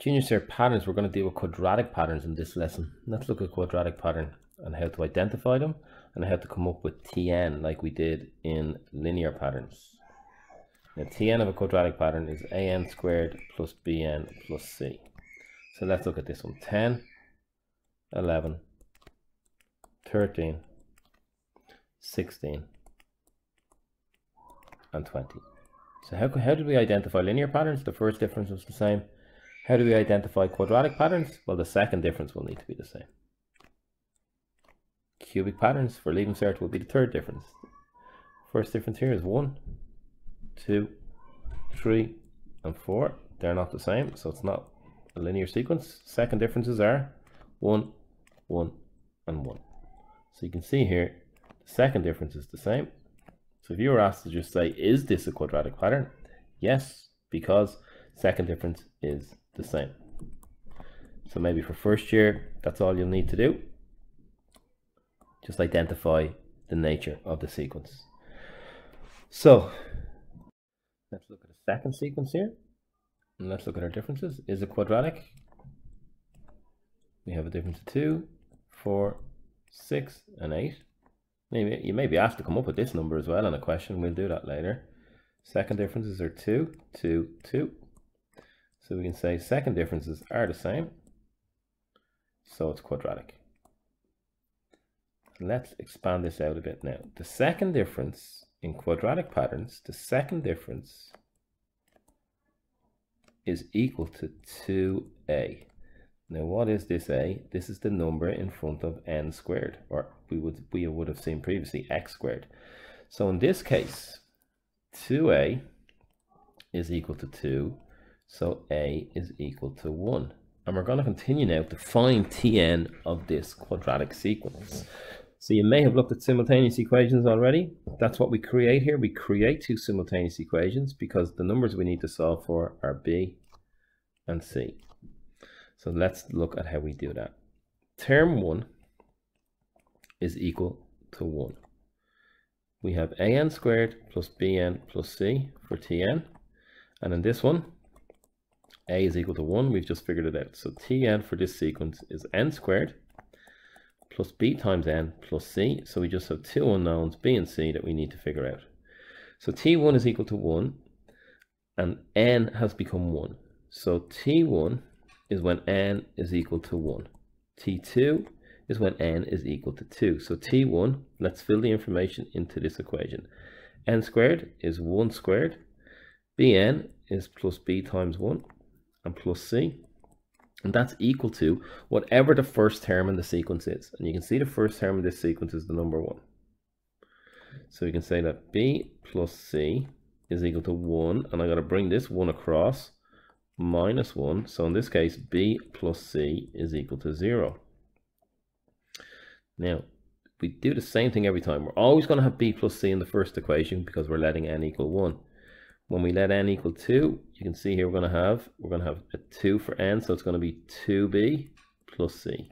Junior cert patterns, we're going to deal with quadratic patterns in this lesson. Let's look at quadratic pattern and how to identify them and how to come up with Tn like we did in linear patterns. Now Tn of a quadratic pattern is an squared plus bn plus c. So let's look at this one. 10, 11, 13, 16, and 20. So how did we identify linear patterns? The first difference was the same. How do we identify quadratic patterns? Well, the second difference will need to be the same. Cubic patterns for leaving cert will be the third difference. First difference here is 1, 2, 3, and 4. They're not the same, so it's not a linear sequence. Second differences are 1, 1, and 1. So you can see here, the second difference is the same. So if you were asked to just say, is this a quadratic pattern? Yes, because second difference is the same. So maybe for first year, that's all you'll need to do. Just identify the nature of the sequence. So let's look at a second sequence here. And let's look at our differences. Is it quadratic? We have a difference of 2, 4, 6, and 8. Maybe you may be asked to come up with this number as well in a question. We'll do that later. Second differences are 2, 2, 2. So we can say second differences are the same. So it's quadratic. Let's expand this out a bit now. The second difference in quadratic patterns, the second difference is equal to 2a. Now what is this a? This is the number in front of n squared, or we would have seen previously x squared. So in this case, 2a is equal to 2, so a is equal to 1. And we're going to continue now to find Tn of this quadratic sequence. So you may have looked at simultaneous equations already. That's what we create here. We create two simultaneous equations because the numbers we need to solve for are b and c. So let's look at how we do that. Term 1 is equal to 1. We have an squared plus bn plus c for Tn. And in this one, a is equal to 1. We've just figured it out. So Tn for this sequence is n squared plus b times n plus c. So we just have two unknowns, b and c, that we need to figure out. So T1 is equal to 1 and n has become 1. So T1 is when n is equal to 1. T2 is when n is equal to 2. So T1, let's fill the information into this equation. N squared is 1 squared. Bn is plus b times 1 and plus c. And that's equal to whatever the first term in the sequence is. And you can see the first term in this sequence is the number 1. So we can say that b plus c is equal to 1. And I got to bring this 1 across. Minus 1. So in this case, b plus c is equal to 0. Now, we do the same thing every time. We're always going to have b plus c in the first equation because we're letting n equal 1. When we let n equal 2, you can see here we're going to have a 2 for n, so it's going to be 2b plus c.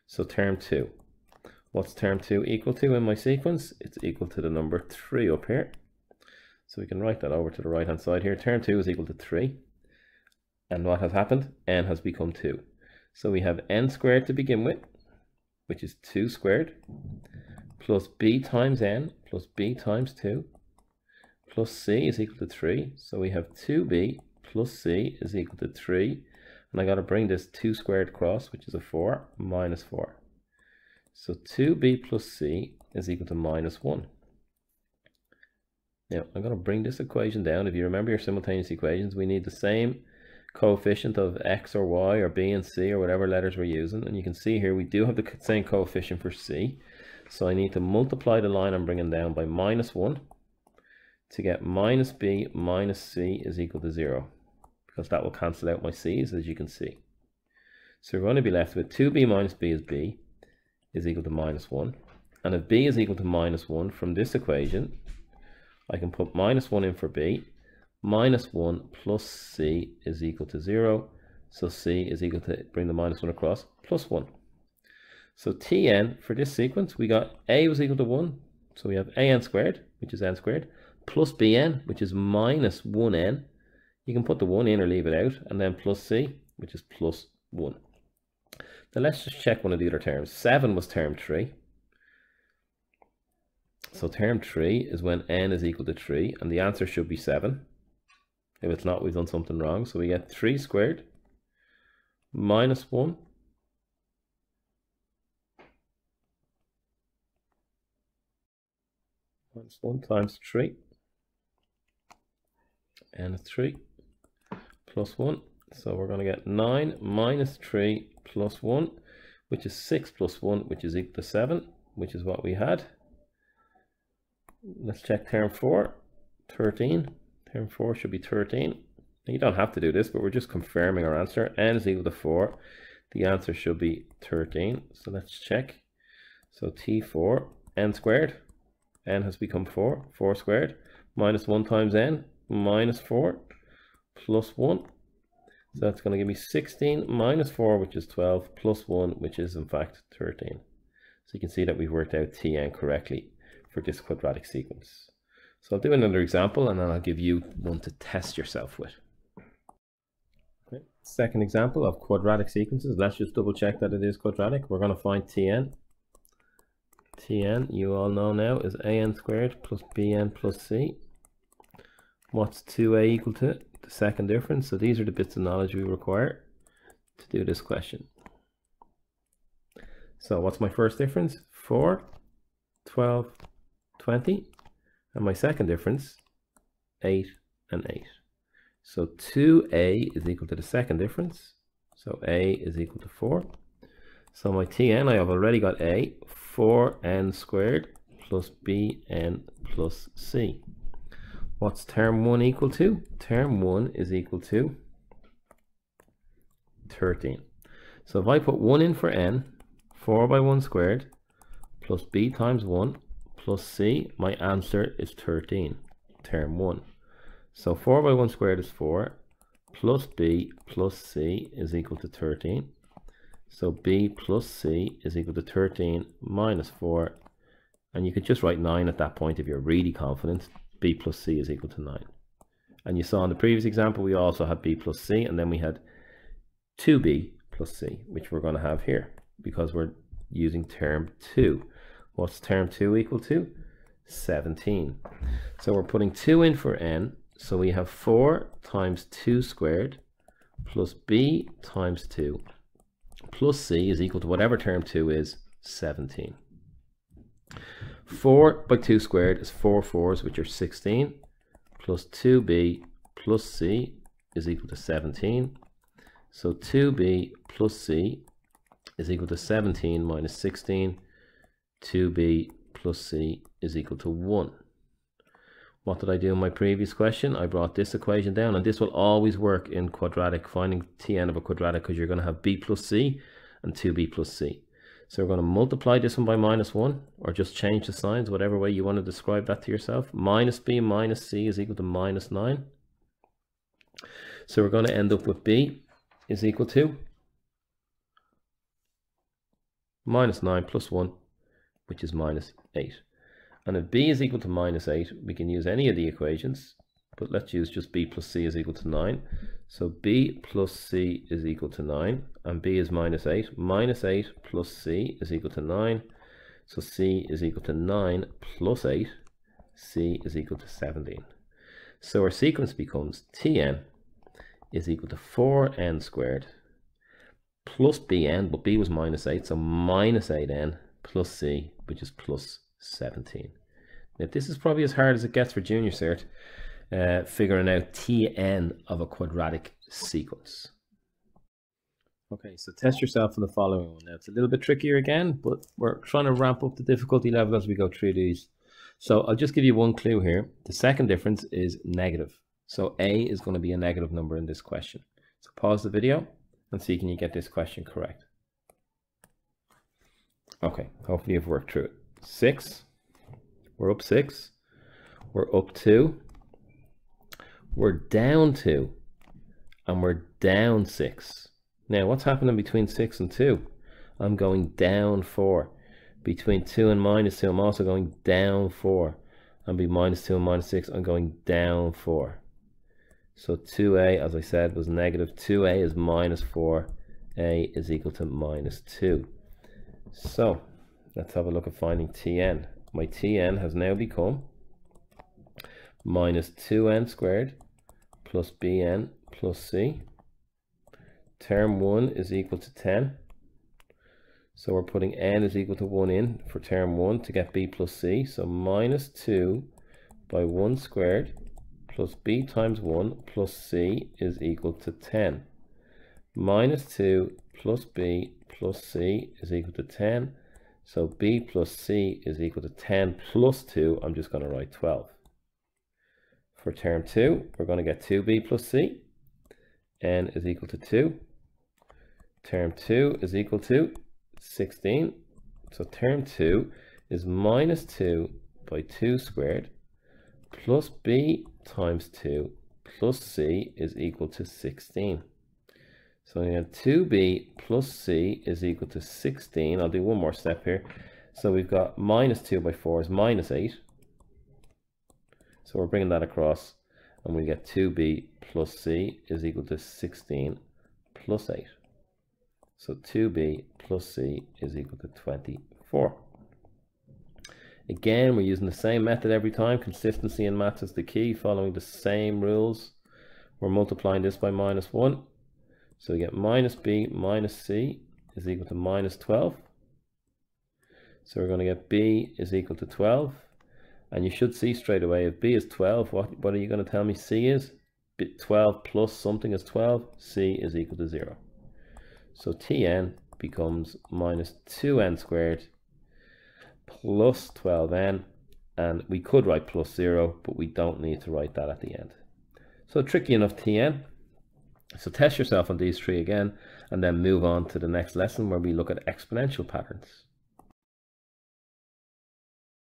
So term 2. What's term 2 equal to in my sequence? It's equal to the number 3 up here. So we can write that over to the right hand side here. Term 2 is equal to 3. And what has happened? N has become 2. So we have n squared to begin with, which is 2 squared, plus b times n, plus b times 2, plus c is equal to 3. So we have 2b plus c is equal to 3. And I got to bring this 2 squared across, which is a 4, minus 4. So 2b plus c is equal to minus 1. Now, I'm going to bring this equation down. If you remember your simultaneous equations, we need the same coefficient of x or y or b and c or whatever letters we're using, and you can see here we do have the same coefficient for c, so I need to multiply the line I'm bringing down by minus 1 to get minus b minus c is equal to 0, because that will cancel out my c's, as you can see. So we're going to be left with 2b minus b is equal to minus 1, and if b is equal to minus 1, from this equation I can put minus 1 in for b. Minus 1 plus c is equal to 0. So c is equal to, bring the minus 1 across, plus 1. So Tn for this sequence, we got a was equal to 1. So we have an squared, which is n squared, plus bn, which is minus 1n. You can put the 1 in or leave it out, and then plus c, which is plus 1. Now let's just check one of the other terms. 7 was term 3. So term 3 is when n is equal to 3, and the answer should be 7. If it's not, we've done something wrong. So we get 3 squared minus 1 minus 1 times 3, and 3 plus 1. So we're going to get 9 minus 3 plus 1, which is 6 plus 1, which is equal to 7, which is what we had. Let's check term 4, 13. Term 4 should be 13. You don't have to do this, but we're just confirming our answer. N is equal to 4. The answer should be 13. So let's check. So T4, n squared. N has become 4. 4 squared minus 1 times n, minus 4 plus 1. So that's going to give me 16 minus 4, which is 12, plus 1, which is in fact 13. So you can see that we've worked out Tn correctly for this quadratic sequence. So I'll do another example, and then I'll give you one to test yourself with. Okay. Second example of quadratic sequences. Let's just double check that it is quadratic. We're going to find Tn. Tn, you all know now, is an squared plus bn plus c. What's 2a equal to? The second difference. So these are the bits of knowledge we require to do this question. So what's my first difference? 4, 12, 20. And my second difference, 8 and 8. So 2a is equal to the second difference. So a is equal to 4. So my Tn, I have already got a, 4n squared plus bn plus c. What's term 1 equal to? Term 1 is equal to 13. So if I put 1 in for n, 4 by 1 squared plus b times 1 plus c, my answer is 13, term 1. So 4 by 1 squared is 4, plus b plus c is equal to 13. So b plus c is equal to 13 minus 4. And you could just write 9 at that point if you're really confident. B plus c is equal to 9. And you saw in the previous example, we also had b plus c, and then we had 2b plus c, which we're going to have here because we're using term 2. What's term 2 equal to? 17. So we're putting 2 in for n. So we have 4 times 2 squared plus b times 2 plus c is equal to whatever term 2 is, 17. 4 by 2 squared is 4 4s, which are 16, plus 2b plus c is equal to 17. So 2b plus c is equal to 17 minus 16. 2b plus c is equal to 1. What did I do in my previous question? I brought this equation down, and this will always work in quadratic, finding Tn of a quadratic, because you're going to have b plus c and 2b plus c. So we're going to multiply this one by minus 1, or just change the signs, whatever way you want to describe that to yourself. Minus b minus c is equal to minus 9. So we're going to end up with b is equal to minus 9 plus 1, which is minus 8. And if b is equal to minus 8, we can use any of the equations, but let's use just b plus c is equal to 9. So b plus c is equal to 9, and b is minus 8. Minus 8 plus c is equal to 9. So c is equal to 9 plus 8. C is equal to 17. So our sequence becomes Tn is equal to 4n squared plus bn, but b was minus 8, so minus 8n plus c, which is plus 17. Now this is probably as hard as it gets for junior cert, figuring out Tn of a quadratic sequence. Okay, so test yourself on the following one. Now it's a little bit trickier again, but we're trying to ramp up the difficulty level as we go through these. So I'll just give you one clue here. The second difference is negative. So a is going to be a negative number in this question. So pause the video and see can you get this question correct. Okay, hopefully you've worked through it. 6, we're up 6, we're up 2, we're down 2, and we're down 6. Now what's happening between 6 and 2? I'm going down 4. Between 2 and minus 2, I'm also going down 4. And be minus 2 and minus 6, I'm going down 4. So 2a, as I said, was negative. 2a is minus 4. A is equal to minus 2. So let's have a look at finding Tn. My Tn has now become minus 2n squared plus bn plus c. Term 1 is equal to 10. So we're putting n is equal to 1 in for term 1 to get b plus c. So minus 2 by 1 squared plus b times 1 plus c is equal to 10. Minus 2 plus b plus c is equal to 10. So b plus c is equal to 10 plus 2. I'm just going to write 12. For term 2, we're going to get 2b plus c. N is equal to 2. Term 2 is equal to 16. So term 2 is minus 2 by 2 squared plus b times 2 plus c is equal to 16. So we have 2b plus c is equal to 16. I'll do one more step here. So we've got minus 2 by 4 is minus 8. So we're bringing that across, and we get 2b plus c is equal to 16 plus 8. So 2b plus c is equal to 24. Again, we're using the same method every time. Consistency in maths is the key, following the same rules. We're multiplying this by minus 1. So we get minus b minus c is equal to minus 12. So we're going to get b is equal to 12. And you should see straight away, if b is 12, what are you going to tell me c is? 12 plus something is 12. C is equal to 0. So Tn becomes minus 2n squared plus 12n. And we could write plus 0, but we don't need to write that at the end. So tricky enough Tn. So test yourself on these three again, and then move on to the next lesson where we look at exponential patterns.